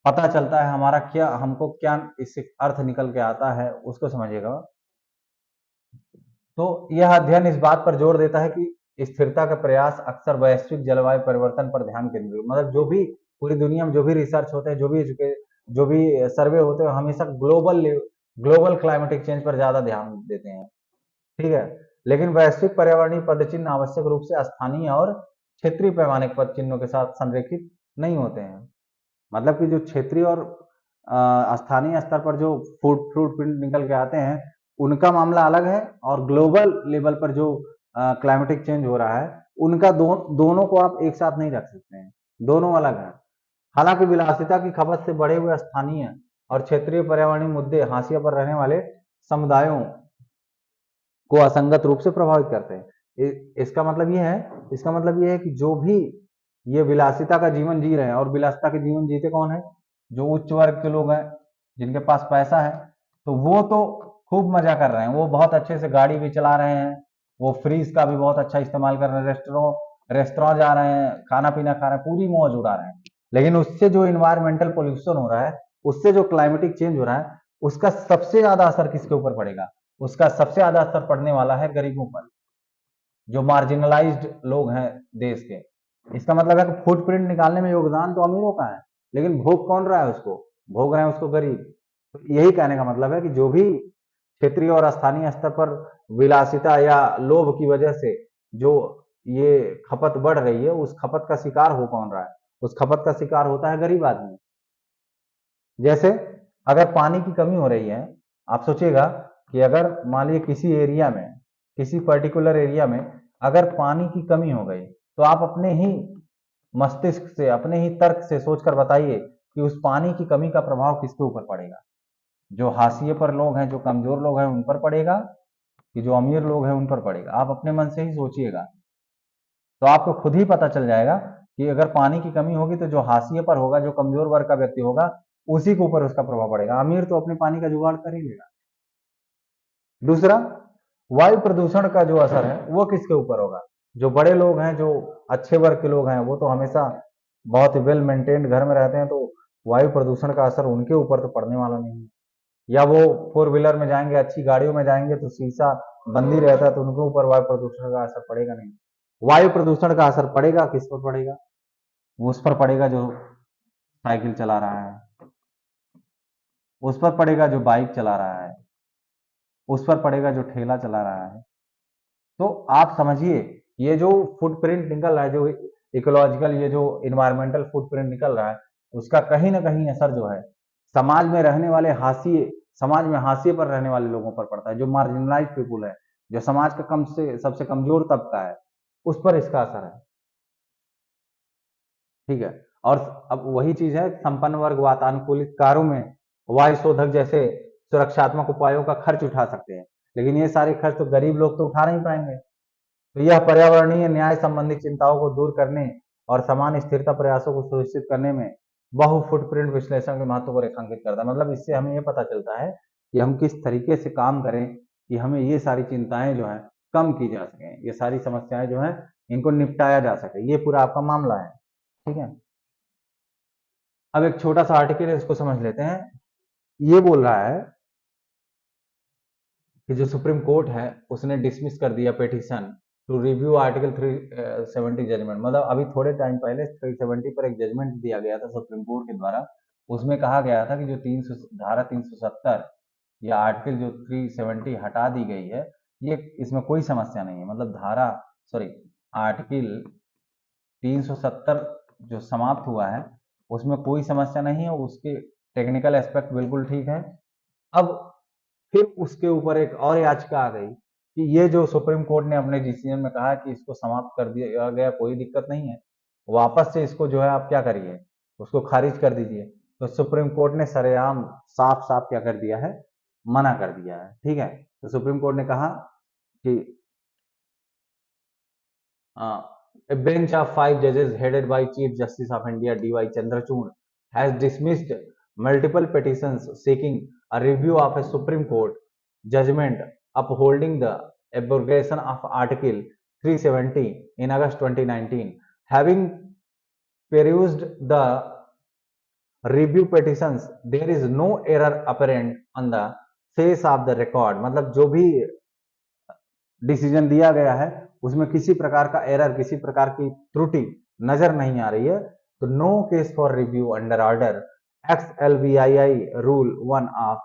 A: पता चलता है, हमारा क्या, हमको क्या इससे अर्थ निकल के आता है, उसको समझिएगा। तो यह अध्ययन इस बात पर जोर देता है कि स्थिरता का प्रयास अक्सर वैश्विक जलवायु परिवर्तन पर ध्यान केंद्रित, मतलब जो भी पूरी दुनिया में जो भी रिसर्च होते हैं, जो भी सर्वे होते हैं, हमेशा ग्लोबल क्लाइमेटिक चेंज पर ज्यादा ध्यान देते हैं। ठीक है, लेकिन वैश्विक पर्यावरणीय पदचिन्ह आवश्यक रूप से स्थानीय और क्षेत्रीय पैमाने के पद चिन्हों के साथ संरेखित नहीं होते हैं। मतलब कि जो क्षेत्रीय और स्थानीय स्तर पर जो फ्रूट प्रिंट निकल के आते हैं उनका मामला अलग है, और ग्लोबल लेवल पर जो क्लाइमेटिक चेंज हो रहा है उनका दोनों को आप एक साथ नहीं रख सकते हैं, दोनों अलग है। हालांकि विलासिता की खपत से बढ़े हुए स्थानीय और क्षेत्रीय पर्यावरणीय मुद्दे हाशिया पर रहने वाले समुदायों को असंगत रूप से प्रभावित करते हैं। इसका मतलब ये है कि जो भी ये विलासिता का जीवन जी रहे हैं, और विलासिता के जीवन जीते कौन है, जो उच्च वर्ग के लोग हैं, जिनके पास पैसा है, तो वो तो खूब मजा कर रहे हैं, वो बहुत अच्छे से गाड़ी भी चला रहे हैं, वो फ्रीज का भी बहुत अच्छा इस्तेमाल कर रहे हैं, रेस्टोरेंट जा रहे हैं, खाना पीना खा रहे हैं, पूरी मौज उड़ा रहे हैं। लेकिन उससे जो इन्वायरमेंटल पोल्यूशन हो रहा है, उससे जो क्लाइमेटिक चेंज हो रहा है, उसका सबसे ज्यादा असर किसके ऊपर पड़ेगा, उसका सबसे ज्यादा असर पड़ने वाला है गरीबों पर, जो मार्जिनलाइज्ड लोग हैं देश के। इसका मतलब है कि फुटप्रिंट निकालने में योगदान तो अमीरों का है, लेकिन भोग कौन रहा है उसको, भोग रहे हैं उसको गरीब। तो यही कहने का मतलब है कि जो भी क्षेत्रीय और स्थानीय स्तर पर विलासिता या लोभ की वजह से जो ये खपत बढ़ रही है, उस खपत का शिकार हो कौन रहा है, उस खपत का शिकार होता है गरीब आदमी। जैसे अगर पानी की कमी हो रही है, आप सोचिएगा कि अगर मान लीजिए किसी एरिया में किसी पर्टिकुलर एरिया में अगर पानी की कमी हो गई तो आप अपने ही मस्तिष्क से, अपने ही तर्क से सोचकर बताइए कि उस पानी की कमी का प्रभाव किसके ऊपर पड़ेगा। जो हाशिए पर लोग हैं, जो कमजोर लोग हैं, उन पर पड़ेगा कि जो अमीर लोग हैं उन पर पड़ेगा। आप अपने मन से ही सोचिएगा तो आपको खुद ही पता चल जाएगा कि अगर पानी की कमी होगी तो जो हाशिए पर होगा, जो कमजोर वर्ग का व्यक्ति होगा, उसी के ऊपर उसका प्रभाव पड़ेगा। अमीर तो अपने पानी का जुगाड़ कर ही लेगा। दूसरा, वायु प्रदूषण का जो असर है वो किसके ऊपर होगा। जो बड़े लोग हैं, जो अच्छे वर्ग के लोग हैं, वो तो हमेशा बहुत वेल मेंटेन्ड घर में रहते हैं, तो वायु प्रदूषण का असर उनके ऊपर तो पड़ने वाला नहीं है। या वो फोर व्हीलर में जाएंगे, अच्छी गाड़ियों में जाएंगे तो शीशा बंद ही रहता है, तो उनके ऊपर वायु प्रदूषण का असर पड़ेगा नहीं। वायु प्रदूषण का असर पड़ेगा किस पर पड़ेगा, वो उस पर पड़ेगा जो साइकिल चला रहा है, उस पर पड़ेगा जो बाइक चला रहा है, उस पर पड़ेगा जो ठेला चला रहा है। तो आप समझिए, ये जो फुटप्रिंट निकल रहा है, जो इकोलॉजिकल, ये जो इन्वायरमेंटल फुटप्रिंट निकल रहा है, उसका कहीं ना कहीं असर जो है समाज में रहने वाले हाशिए, समाज में हाशिए पर रहने वाले लोगों पर पड़ता है। जो मार्जिनलाइज पीपुल है, जो समाज का कम से सबसे कमजोर तबका है, उस पर इसका असर है। ठीक है। और अब वही चीज है, संपन्न वर्ग वातानुकूलित कारों में वायु शोधक जैसे सुरक्षात्मक उपायों का खर्च उठा सकते हैं, लेकिन ये सारे खर्च तो गरीब लोग तो उठा नहीं पाएंगे। तो यह पर्यावरणीय न्याय संबंधी चिंताओं को दूर करने और समान स्थिरता प्रयासों को सुनिश्चित करने में बहु फुटप्रिंट विश्लेषण के महत्व को रेखांकित करता है। मतलब इससे हमें यह पता चलता है कि हम किस तरीके से काम करें कि हमें ये सारी चिंताएं जो है कम की जा सके, ये सारी समस्याएं जो है इनको निपटाया जा सके। ये पूरा आपका मामला है। ठीक है। अब एक छोटा सा आर्टिकल है, इसको समझ लेते हैं। ये बोल रहा है कि जो सुप्रीम कोर्ट है उसने डिसमिस कर दिया petition to review article 370 judgment. मतलब अभी थोड़े टाइम पहले 370 पर एक जजमेंट दिया गया था सुप्रीम कोर्ट के द्वारा। उसमें कहा गया था कि जो धारा 370 या आर्टिकल जो 370 हटा दी गई है, ये इसमें कोई समस्या नहीं है। मतलब आर्टिकल 370 जो समाप्त हुआ है उसमें कोई समस्या नहीं है, उसके टेक्निकल एस्पेक्ट बिल्कुल ठीक है। अब फिर उसके ऊपर एक और याचिका आ गई कि ये जो सुप्रीम कोर्ट ने अपने डिसीजन में कहा कि इसको समाप्त कर दिया गया, कोई दिक्कत नहीं है, वापस से इसको जो है आप क्या करिए, उसको खारिज कर दीजिए। तो सुप्रीम कोर्ट ने सरेआम साफ साफ क्या कर दिया है, मना कर दिया है। ठीक है। तो सुप्रीम कोर्ट ने कहा कि a bench of 5 judges headed by Chief Justice of India D.Y. Chandrachud has dismissed multiple petitions seeking a review of a Supreme Court judgment upholding the abrogation of Article 370 in August 2019. Having perused the review petitions, there is no error apparent on the face of the record. मतलब जो भी डिसीजन दिया गया है उसमें किसी प्रकार का एरर, किसी प्रकार की त्रुटि नजर नहीं आ रही है। तो no case for review under order XLVII rule 1 of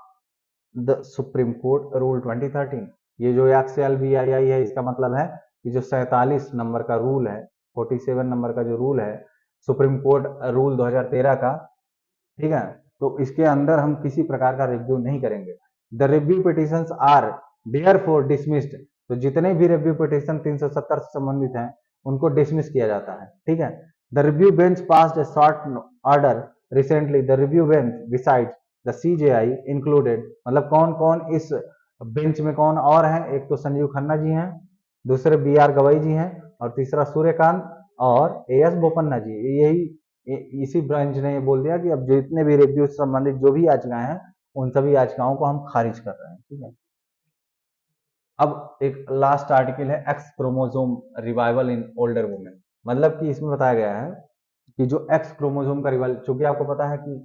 A: the Supreme Court rule 2013। ये जो XLVII है, इसका मतलब है कि जो 47 नंबर का रूल है, 47 नंबर का जो रूल है सुप्रीम कोर्ट रूल 2013 का, ठीक है, तो इसके अंदर हम किसी प्रकार का रिव्यू नहीं करेंगे। The review petitions are therefore dismissed. तो जितने भी रिव्यू पिटिशन 370 से संबंधित हैं उनको डिसमिस किया जाता है। ठीक है। The review bench passed A short order recently. The review bench beside the CJI included. मतलब कौन कौन इस बेंच में कौन और हैं, एक तो संजीव खन्ना जी हैं, दूसरे BR गवई जी हैं, और तीसरा सूर्यकांत और AS बोपन्ना जी। यही इसी ब्रांच ने ये बोल दिया कि अब जितने भी रिव्यू से संबंधित जो भी याचिकाएं हैं उन सभी याचिकाओं को हम खारिज कर रहे हैं। ठीक है। अब एक लास्ट आर्टिकल है x chromosome revival in older women. मतलब कि इसमें बताया गया है कि जो एक्स क्रोमोसोम का रिवाइवल, चूंकि आपको पता है कि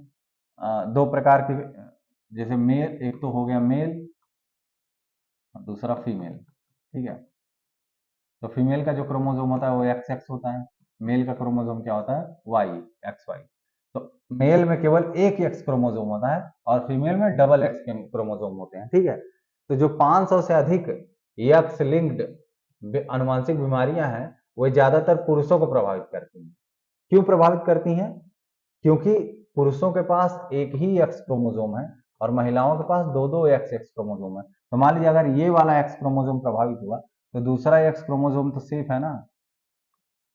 A: दो प्रकार के, जैसे मेल, एक तो हो गया मेल और दूसरा फीमेल। ठीक है। तो फीमेल का जो क्रोमोसोम होता है वो XX होता है, मेल का क्रोमोसोम क्या होता है, XY। तो मेल में केवल एक एक्स क्रोमोसोम होता है और फीमेल में डबल एक्स क्रोमोसोम होते हैं। ठीक है। तो जो 500 से अधिक एक्स लिंक्ड अनुवांशिक बीमारियां हैं वो ज्यादातर पुरुषों को प्रभावित करती हैं। क्यों प्रभावित करती हैं? क्योंकि पुरुषों के पास एक ही एक्स क्रोमोसोम है और महिलाओं के पास दो दो एक्स क्रोमोसोम है। तो मान लीजिए अगर ये वाला एक्स क्रोमोसोम प्रभावित हुआ तो दूसरा एक्स क्रोमोसोम तो सेफ है ना,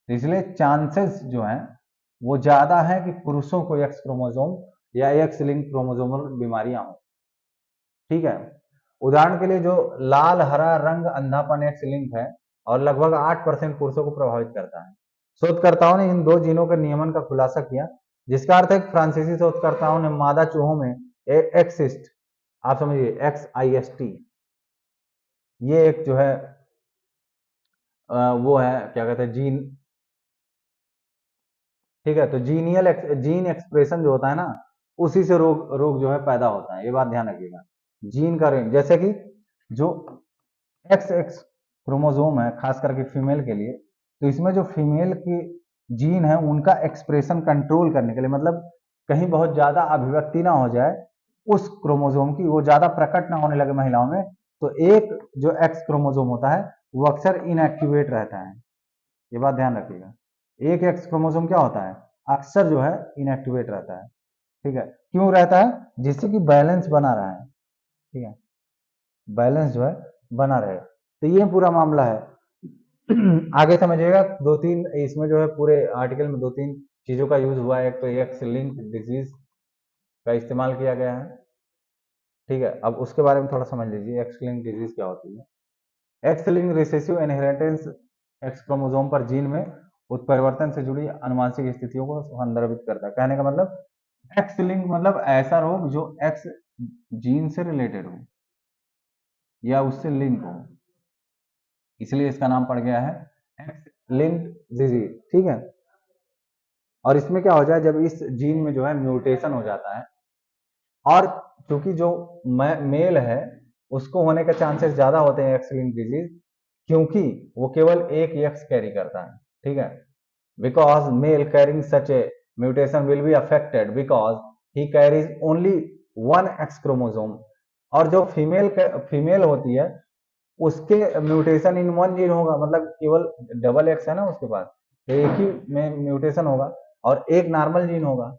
A: तो इसलिए चांसेस जो हैं वो ज्यादा है कि पुरुषों को एक्स क्रोमोसोम या एक्स लिंक क्रोमोसोमल बीमारियां हो। ठीक है, उदाहरण के लिए जो लाल हरा रंग अंधापन एक्स लिंक है और लगभग 8% पुरुषों को प्रभावित करता है। शोधकर्ताओं ने इन दो जीनों के नियमन का खुलासा किया, जिसका अर्थ है कि फ्रांसीसी शोधकर्ताओं ने मादा चूहों में एक्सिस्ट, आप समझिए XIST, ये एक जो है वो है क्या कहते हैं जीन। ठीक है, तो जीन एक्सप्रेशन जो होता है ना, उसी से रोग रोग जो है पैदा होता है, ये बात ध्यान रखिएगा। जीन का रेंज, जैसे कि जो एक्स एक्स क्रोमोसोम है खास करके फीमेल के लिए, तो इसमें जो फीमेल की जीन है उनका एक्सप्रेशन कंट्रोल करने के लिए, मतलब कहीं बहुत ज्यादा अभिव्यक्ति ना हो जाए उस क्रोमोसोम की, वो ज्यादा प्रकट ना होने लगे महिलाओं में, तो एक जो एक्स क्रोमोसोम होता है वो अक्सर इनएक्टिवेट रहता है। ये बात ध्यान रखिएगा, एक एक्स क्रोमोसोम क्या होता है, अक्सर जो है इनएक्टिवेट रहता है। ठीक है, क्यों रहता है, जिससे कि बैलेंस बना रहा है। ठीक है, बैलेंस जो है बना रहे, तो ये पूरा मामला है। आगे समझिएगा, दो तीन इसमें जो है पूरे आर्टिकल में दो तीन चीजों का यूज हुआ है। एक तो एक्स लिंक डिजीज का इस्तेमाल किया गया है। ठीक है, अब उसके बारे में थोड़ा समझ लीजिए, एक्स लिंक डिजीज क्या होती है। X link recessive inheritance x chromosome पर जीन में उत्परिवर्तन से जुड़ी अनुवांशिक स्थितियों को संदर्भित करता है। कहने का मतलब एक्स लिंक मतलब ऐसा रोग जो एक्स जीन से रिलेटेड हो या उससे लिंक हो, इसलिए इसका नाम पड़ गया है एक्स लिंक्ड डिजीज। ठीक है, और इसमें क्या हो जाए, जब इस जीन में जो है म्यूटेशन हो जाता है, और क्योंकि जो मेल है उसको होने के चांसेस ज्यादा होते हैं एक्स लिंक्ड डिजीज, क्योंकि वो केवल एक एक्स कैरी करता है। ठीक है, because male carrying such a mutation will be affected because he carries only one X chromosome, और जो फीमेल होती है उसके म्यूटेशन इन वन जीन होगा, मतलब केवल डबल एक्स है ना उसके पास, तो एक ही में म्यूटेशन होगा और एक नॉर्मल जीन होगा,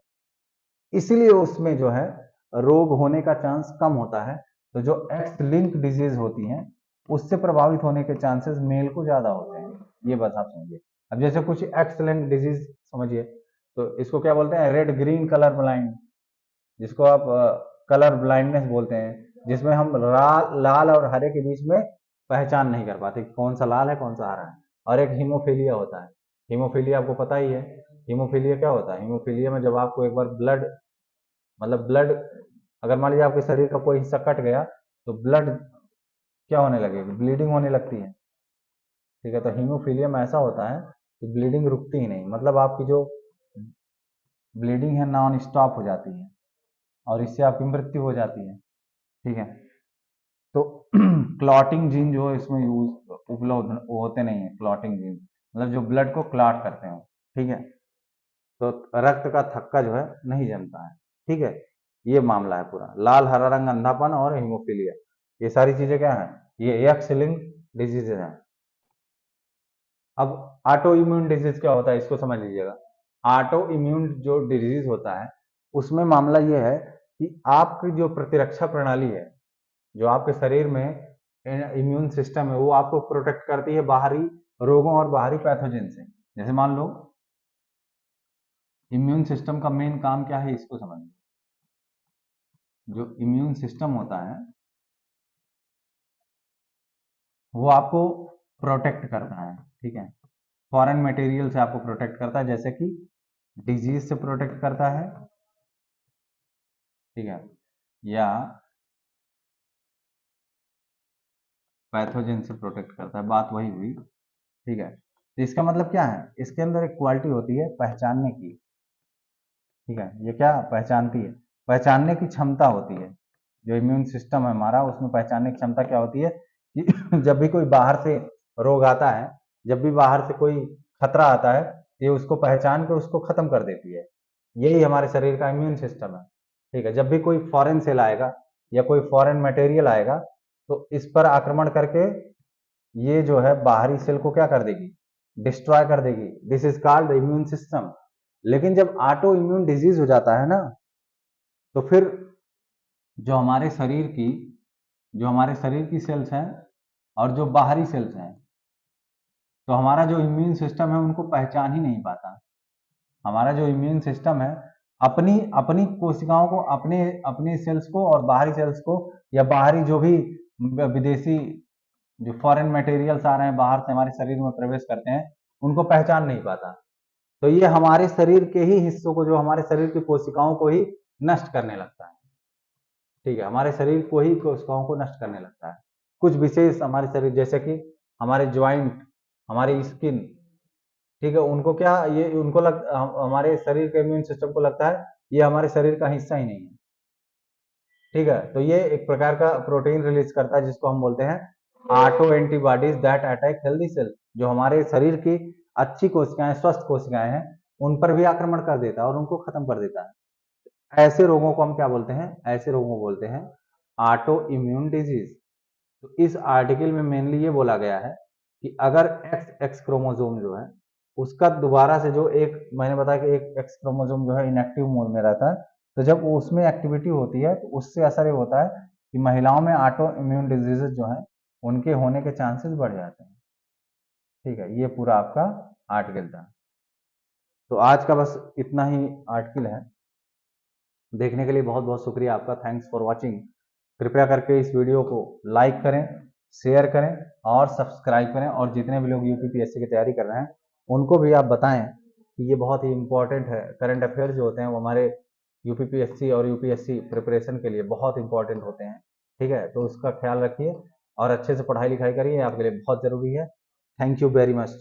A: इसीलिए उसमें जो है रोग होने का चांस कम होता है। तो जो एक्स लिंक डिजीज होती हैं उससे प्रभावित होने के चांसेस मेल को ज्यादा होते हैं, ये बात आप समझिए। अब जैसे कुछ एक्स लिंक डिजीज समझिए, तो इसको क्या बोलते हैं, रेड ग्रीन कलर ब्लाइंड, जिसको आप कलर ब्लाइंडनेस बोलते हैं, जिसमें हम लाल और हरे के बीच में पहचान नहीं कर पाते कौन सा लाल है कौन सा हरा है। और एक हीमोफीलिया होता है, हीमोफीलिया आपको पता ही है। हीमोफीलिया क्या होता है, हीमोफीलिया में जब आपको एक बार ब्लड, मतलब ब्लड, अगर मान लीजिए आपके शरीर का कोई हिस्सा कट गया तो ब्लड क्या होने लगेगी, ब्लीडिंग होने लगती है। ठीक है, तो हीमोफीलिया में ऐसा होता है कि ब्लीडिंग रुकती ही नहीं, मतलब आपकी जो ब्लीडिंग है नॉन स्टॉप हो जाती है और इससे आपकी मृत्यु हो जाती है। ठीक है, तो क्लॉटिंग जीन जो है इसमें यूज उपलब्ध होते नहीं है, क्लॉटिंग जीन मतलब जो ब्लड को क्लॉट करते हो। ठीक है, तो रक्त का थक्का जो है नहीं जमता है। ठीक है, ये मामला है पूरा, लाल हरा रंग अंधापन और हीमोफीलिया, ये सारी चीजें क्या है, ये एक्स लिंक्ड डिजीजेज हैं। अब ऑटो इम्यून डिजीज क्या होता है, इसको समझ लीजिएगा। ऑटो इम्यून जो डिजीज होता है उसमें मामला ये है कि आपकी जो प्रतिरक्षा प्रणाली है, जो आपके शरीर में इम्यून सिस्टम है, वो आपको प्रोटेक्ट करती है बाहरी रोगों और बाहरी पैथोजन से। जैसे मान लो इम्यून सिस्टम का मेन काम क्या है, इसको समझिए। जो इम्यून सिस्टम होता है वो आपको प्रोटेक्ट करता है। ठीक है, फॉरेन मटेरियल से आपको प्रोटेक्ट करता है, जैसे कि डिजीज से प्रोटेक्ट करता है। ठीक है, या पैथोजन से प्रोटेक्ट करता है, बात वही हुई। ठीक है, तो इसका मतलब क्या है, इसके अंदर एक क्वालिटी होती है पहचानने की। ठीक है, ये क्या पहचानती है, पहचानने की क्षमता होती है। जो इम्यून सिस्टम है हमारा उसमें पहचानने की क्षमता क्या होती है कि जब भी कोई बाहर से रोग आता है, जब भी बाहर से कोई खतरा आता है, ये उसको पहचान के उसको खत्म कर देती है। यही हमारे शरीर का इम्यून सिस्टम है। ठीक है, जब भी कोई फॉरेन सेल आएगा या कोई फॉरेन मटेरियल आएगा तो इस पर आक्रमण करके ये जो है बाहरी सेल को क्या कर देगी, डिस्ट्रॉय कर देगी। This is called immune system. लेकिन जब ऑटो इम्यून डिजीज हो जाता है ना, तो फिर जो हमारे शरीर की जो हमारे शरीर की सेल्स हैं और जो बाहरी सेल्स हैं तो हमारा जो इम्यून सिस्टम है उनको पहचान ही नहीं पाता। हमारा जो इम्यून सिस्टम है अपनी अपनी कोशिकाओं को, अपने अपने सेल्स को और बाहरी सेल्स को, या बाहरी जो भी विदेशी जो फॉरेन मटेरियल्स आ रहे हैं बाहर से हमारे शरीर में प्रवेश करते हैं, उनको पहचान नहीं पाता। तो ये हमारे शरीर के ही हिस्सों को, जो हमारे शरीर की कोशिकाओं को ही नष्ट करने लगता है। ठीक है, हमारे शरीर को ही कोशिकाओं को नष्ट करने लगता है। कुछ विशेष हमारे शरीर, जैसे कि हमारे ज्वाइंट, हमारी स्किन, ठीक है, उनको क्या, ये उनको हमारे शरीर के इम्यून सिस्टम को लगता है ये हमारे शरीर का हिस्सा ही नहीं है। ठीक है, तो ये एक प्रकार का प्रोटीन रिलीज करता है जिसको हम बोलते हैं auto antibodies that attack healthy cell, जो हमारे शरीर की अच्छी कोशिकाएं, स्वस्थ कोशिकाएं हैं, उन पर भी आक्रमण कर देता है और उनको खत्म कर देता है। ऐसे रोगों को हम क्या बोलते हैं, ऐसे रोगों को बोलते हैं ऑटो इम्यून डिजीज। तो इस आर्टिकल में मेनली ये बोला गया है कि अगर एक्स एक्स क्रोमोसोम जो है उसका दोबारा से, जो एक मैंने बताया कि एक एक्स क्रोमोसोम जो है इनएक्टिव मोड में रहता है, तो जब उसमें एक्टिविटी होती है तो उससे असर ये होता है कि महिलाओं में ऑटो इम्यून डिजीजेज जो है उनके होने के चांसेस बढ़ जाते हैं। ठीक है, ये पूरा आपका आर्टिकल था। तो आज का बस इतना ही आर्टिकल है। देखने के लिए बहुत बहुत शुक्रिया आपका, थैंक्स फॉर वॉचिंग। कृपया करके इस वीडियो को लाइक करें, शेयर करें और सब्सक्राइब करें, और जितने भी लोग यूपीपीएससी की तैयारी कर रहे हैं उनको भी आप बताएं कि ये बहुत ही इंपॉर्टेंट है। करंट अफेयर्स जो होते हैं वो हमारे यूपीपीएससी और यूपीएससी प्रिपरेशन के लिए बहुत इंपॉर्टेंट होते हैं। ठीक है, तो उसका ख्याल रखिए और अच्छे से पढ़ाई लिखाई करिए, आपके लिए बहुत ज़रूरी है। Thank you very much.